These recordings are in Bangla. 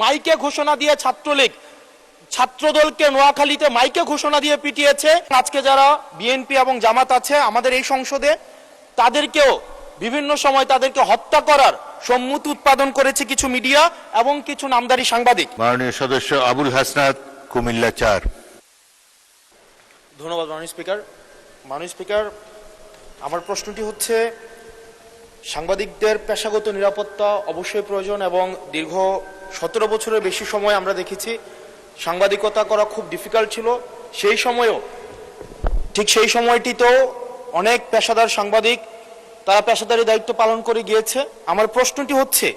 মাইকে ঘোষণা দিয়ে ছাত্রলীগ ছাত্রদলকে নোয়াখালীতে মাইকে ঘোষণা দিয়ে পিটিয়েছে। আজকে যারা বিএনপি এবং জামাত আছে আমাদের এই সংসদে, তাদেরকেও বিভিন্ন সময় তাদেরকে হত্যা করার সম্মতি উৎপাদন করেছে কিছু মিডিয়া এবং কিছু নামদারি সাংবাদিক। মাননীয় সদস্য আবুল হাসনাত, কুমিল্লা ৪। ধন্যবাদ মাননীয় স্পিকার। মাননীয় স্পিকার, আমার প্রশ্নটি হচ্ছে, সাংবাদিকদের পেশাগত নিরাপত্তা অবশ্যই প্রয়োজন এবং দীর্ঘ 17 বছরের বেশি সময় আমরা দেখেছি সাংবাদিকতা করা খুব ডিফিকাল্ট ছিল। সেই সময়েও ঠিক সেই সময়টিতেও অনেক পেশাদার সাংবাদিক তারা পেশাদারি দায়িত্ব পালন করে গিয়েছে। আমার প্রশ্নটি হচ্ছে,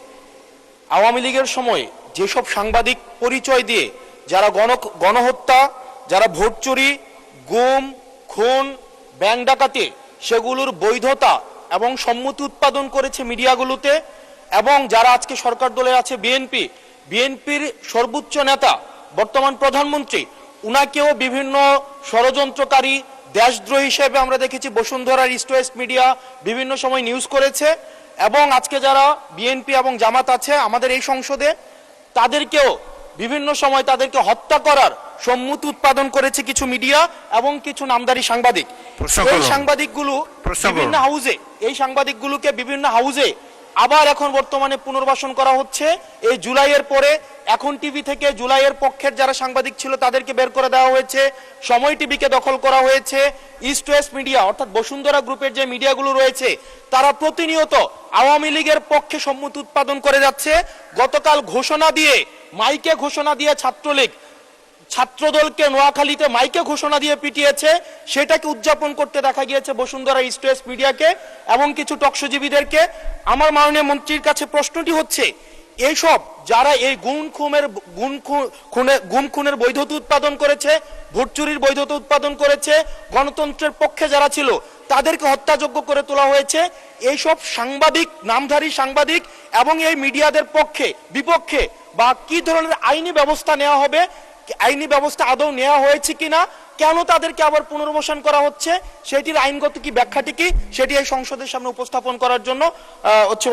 আওয়ামী লীগের সময় যেসব সাংবাদিক পরিচয় দিয়ে যারা গণহত্যা, যারা ভোট চুরি, গুম, খুন, ব্যাংক ডাকাতি, সেগুলোর বৈধতা এবং সম্মতি উৎপাদন করেছে মিডিয়াগুলোতে, এবং যারা আজকে সরকার দলে আছে বিএনপির সর্বোচ্চ নেতা বর্তমান প্রধানমন্ত্রী, উনাকেও বিভিন্ন ষড়যন্ত্রকারী, দেশদ্রোহী হিসেবে আমরা দেখেছি বসুন্ধরার ইস্ট ওয়েস্ট মিডিয়া বিভিন্ন সময় নিউজ করেছে। এবং আজকে যারা বিএনপি এবং জামাত আছে আমাদের এই সংসদে, তাদেরকেও বিভিন্ন সময় তাদেরকে হত্যা করার সম্মতি উৎপাদন করেছে কিছু মিডিয়া এবং কিছু নামদারি সাংবাদিক। এই সাংবাদিকগুলোকে বিভিন্ন হাউজে আবার এখন বর্তমানে পুনর্বাসন করা হচ্ছে। এই জুলাইয়ের পরে এখন টিভি থেকে জুলাইয়ের পক্ষের যারা সাংবাদিক ছিল তাদেরকে বের করে দেওয়া হয়েছে, সময় টিভিকে দখল করা হয়েছে। ইস্ট ওয়েস্ট মিডিয়া অর্থাৎ বসুন্ধরা গ্রুপের যে মিডিয়াগুলো রয়েছে তারা প্রতিনিয়ত আওয়ামী লীগের পক্ষে সম্মতি উৎপাদন করে যাচ্ছে। গতকাল মাইকে ঘোষণা দিয়ে ছাত্রলীগ ছাত্রদলকে নোয়াখালীতে মাইকে ঘোষণা দিয়ে পিটিয়েছে, সেটাকে উদযাপন করতে দেখা গিয়েছে বসুন্ধরা ইস্ট ওয়েস্ট মিডিয়াকে এবং কিছু টকশোজীবীদেরকে। আমার মাননীয় মন্ত্রীর কাছে প্রশ্নটি হচ্ছে, এইসব যারা এই গুম খুনের বৈধতা উৎপাদন করেছে, ভোট চুরির বৈধতা উৎপাদন করেছে, গণতন্ত্রের পক্ষে যারা ছিল তাদেরকে হত্যাযোগ্য করে তোলা হয়েছে, এইসব সাংবাদিক, নামধারী সাংবাদিক এবং এই মিডিয়াদের বিপক্ষে বা কি ধরনের আইনি ব্যবস্থা নেওয়া হবে, আইনি ব্যবস্থা আদৌ নেওয়া হয়েছে কিনা, কেন তাদেরকে আবার পুনর্বাসন করা হচ্ছে, সেটির আইনগত কি ব্যাখ্যাটি কি, সেটি এই সংসদের সামনে উপস্থাপন করার জন্য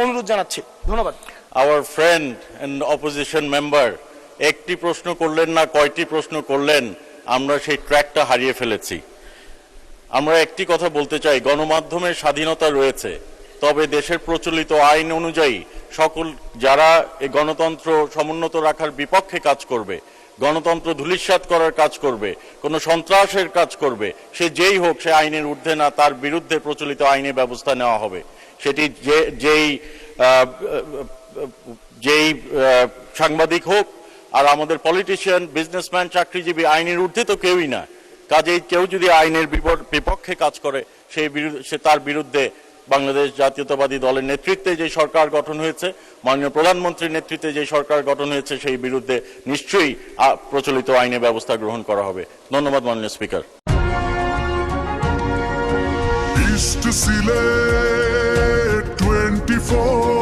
অনুরোধ জানাচ্ছি। ধন্যবাদ। Our friend and opposition member একটি প্রশ্ন করলেন না, কয়টি প্রশ্ন করলেন, আমরা সেই ট্র্যাকটা হারিয়ে ফেলেছি। আমরা একটি কথা বলতে চাই, গণমাধ্যমের স্বাধীনতা রয়েছে, তবে দেশের প্রচলিত আইন অনুযায়ী সকল যারা এই গণতন্ত্র সমুন্নত রাখার বিপক্ষে কাজ করবে, গণতন্ত্র ধূলিসাৎ করার কাজ করবে, কোনো সন্ত্রাসের কাজ করবে, সে যেই হোক, সে আইনের ঊর্ধ্বে না, তার বিরুদ্ধে প্রচলিত আইনি ব্যবস্থা নেওয়া হবে। সেটি যেই সাংবাদিক হোক, আর আমাদের পলিটিশিয়ান, বিজনেসম্যান, চাকরিজীবী আইনের ঊর্ধ্বে তো কেউই না। কাজেই কেউ যদি আইনের বিপক্ষে কাজ করে তার বিরুদ্ধে বাংলাদেশ জাতীয়তাবাদী দলের নেতৃত্বে যে সরকার গঠন হয়েছে, মাননীয় প্রধানমন্ত্রীর নেতৃত্বে যে সরকার গঠন হয়েছে, সেই বিরুদ্ধে নিশ্চয়ই প্রচলিত আইনে ব্যবস্থা গ্রহণ করা হবে। ধন্যবাদ মাননীয় স্পিকার। East to Sile 24